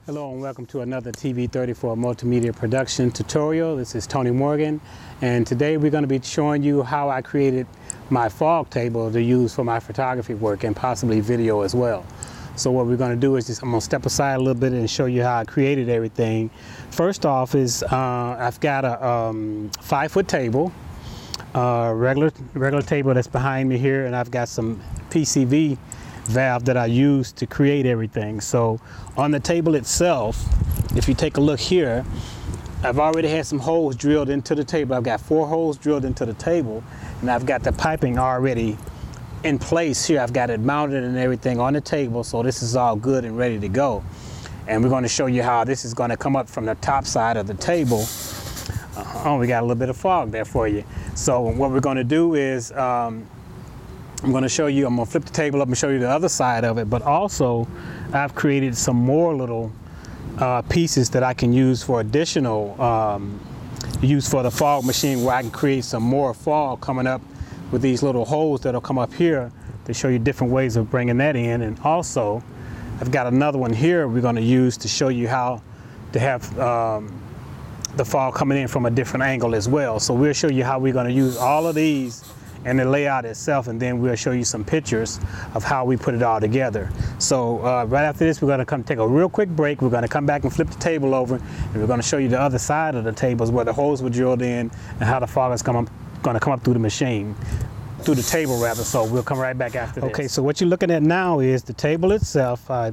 Hello and welcome to another TV34 multimedia production tutorial. This is Tony Morgan, and today we're going to be showing you how I created my fog table to use for my photography work and possibly video as well. So what we're going to do is I'm going to step aside a little bit and show you how I created everything. First off is I've got a 5-foot table, regular table that's behind me here, and I've got some PCV valve that I use to create everything. So on the table itself, if you take a look here, I've already had some holes drilled into the table. I've got 4 holes drilled into the table, and I've got the piping already in place here. I've got it mounted and everything on the table, so this is all good and ready to go. And we're going to show you how this is going to come up from the top side of the table. Oh, we got a little bit of fog there for you. So what we're going to do is I'm going to show you, I'm going to flip the table up and show you the other side of it, but also I've created some more little pieces that I can use for additional use for the fog machine, where I can create some more fog coming up with these little holes that'll come up here to show you different ways of bringing that in. And also I've got another one here we're going to use to show you how to have the fog coming in from a different angle as well. So we'll show you how we're going to use all of these and the layout itself, and then we'll show you some pictures of how we put it all together. So right after this, we're going to come take a real quick break. We're going to come back and flip the table over, and we're going to show you the other side of the tables where the holes were drilled in and how the fog is going to come up through the machine, through the table rather. So we'll come right back after this. Okay, so what you're looking at now is the table itself. I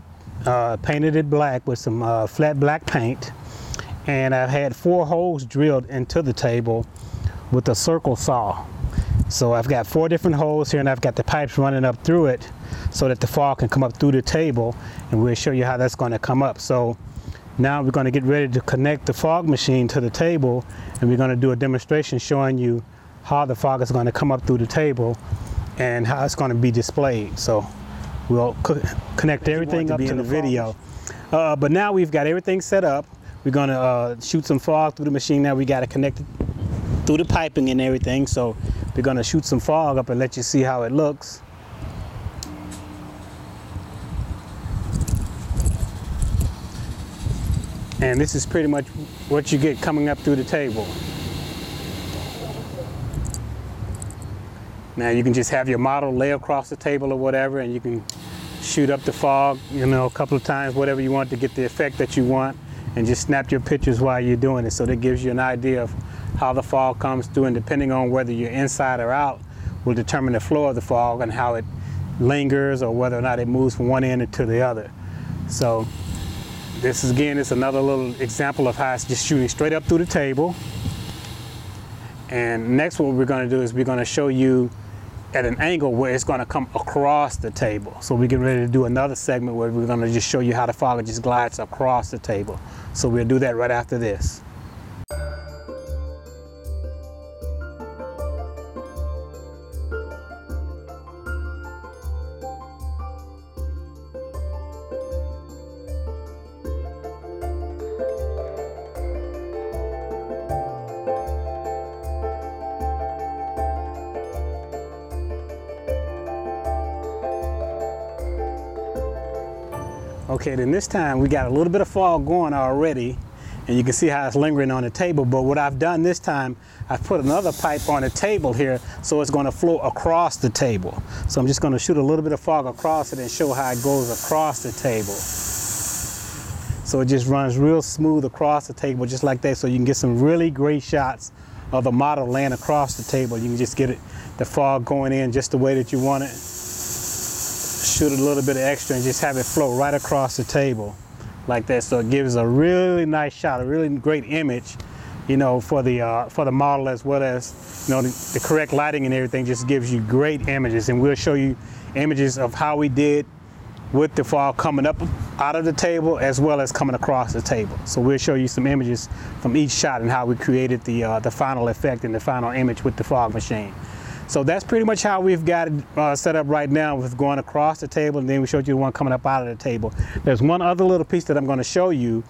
painted it black with some flat black paint, and I've had 4 holes drilled into the table with a circle saw. So I've got 4 different holes here, and I've got the pipes running up through it so that the fog can come up through the table, and we'll show you how that's going to come up. So now we're going to get ready to connect the fog machine to the table, and we're going to do a demonstration showing you how the fog is going to come up through the table and how it's going to be displayed. So we'll connect everything up to the video. But now we've got everything set up. We're going to shoot some fog through the machine. Now we got to connect it through the piping and everything. So we're going to shoot some fog up and let you see how it looks. And this is pretty much what you get coming up through the table. Now you can just have your model lay across the table or whatever, and you can shoot up the fog, you know, a couple of times, whatever you want to get the effect that you want, and just snap your pictures while you're doing it. So that gives you an idea of how the fog comes through, and depending on whether you're inside or out will determine the flow of the fog and how it lingers or whether or not it moves from one end to the other. So this is, again, it's another little example of how it's just shooting straight up through the table. And next what we're going to do is we're going to show you at an angle where it's going to come across the table. So we get ready to do another segment where we're going to just show you how the fog just glides across the table. So we'll do that right after this. Okay, then this time we got a little bit of fog going already, and you can see how it's lingering on the table. But what I've done this time, I've put another pipe on the table here, so it's going to flow across the table. So I'm just going to shoot a little bit of fog across it and show how it goes across the table. So it just runs real smooth across the table, just like that, so you can get some really great shots of the model laying across the table. You can just get the fog going in just the way that you want it. Shoot a little bit of extra and just have it flow right across the table like that, so it gives a really nice shot, a really great image, you know, for the model, as well as, you know, the correct lighting and everything just gives you great images. And we'll show you images of how we did with the fog coming up out of the table as well as coming across the table. So we'll show you some images from each shot and how we created the final effect and the final image with the fog machine. So that's pretty much how we've got it set up right now, with going across the table, and then we showed you the one coming up out of the table. There's one other little piece that I'm going to show you,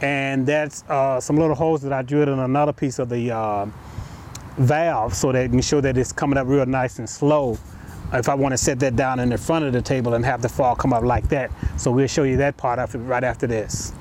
and that's some little holes that I drilled in another piece of the valve, so that you can show that it's coming up real nice and slow if I want to set that down in the front of the table and have the fog come up like that. So we'll show you that part of it right after this.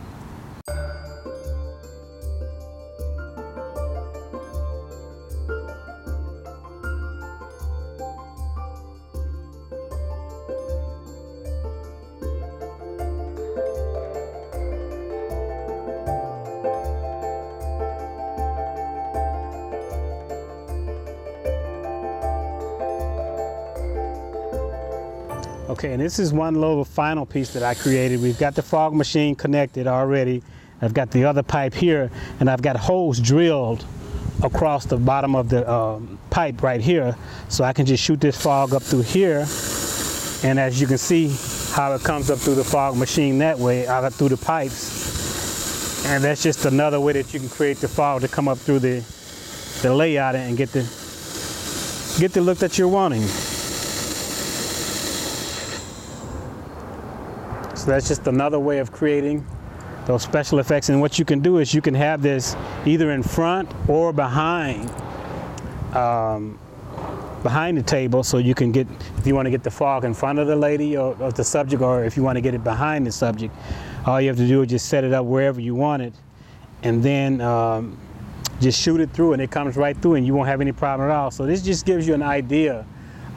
Okay, and this is one little final piece that I created. We've got the fog machine connected already. I've got the other pipe here, and I've got holes drilled across the bottom of the pipe right here, so I can just shoot this fog up through here. And as you can see how it comes up through the fog machine that way, out through the pipes. And that's just another way that you can create the fog to come up through the layout and get the look that you're wanting. So that's just another way of creating those special effects. And what you can do is you can have this either in front or behind the table, so you can get, if you want to get the fog in front of the lady or the subject, or if you want to get it behind the subject, all you have to do is just set it up wherever you want it, and then just shoot it through, and it comes right through, and you won't have any problem at all. So this just gives you an idea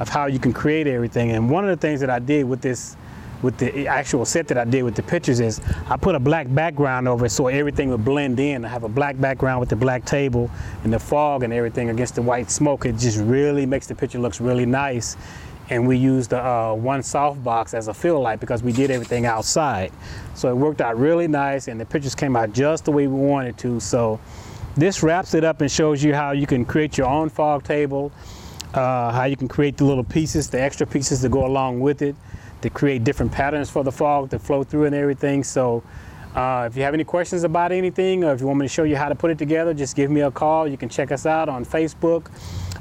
of how you can create everything. And one of the things that I did with this, with the actual set that I did with the pictures, is I put a black background over it so everything would blend in. I have a black background with the black table and the fog and everything against the white smoke. It just really makes the picture looks really nice. And we used one softbox as a fill light because we did everything outside. So it worked out really nice, and the pictures came out just the way we wanted to. So this wraps it up and shows you how you can create your own fog table, how you can create the little pieces, the extra pieces to go along with it, to create different patterns for the fog to flow through and everything. So if you have any questions about anything, or if you want me to show you how to put it together, just give me a call. You can check us out on Facebook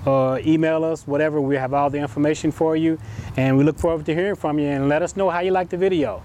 or email us, whatever. We have all the information for you, and we look forward to hearing from you, and let us know how you like the video.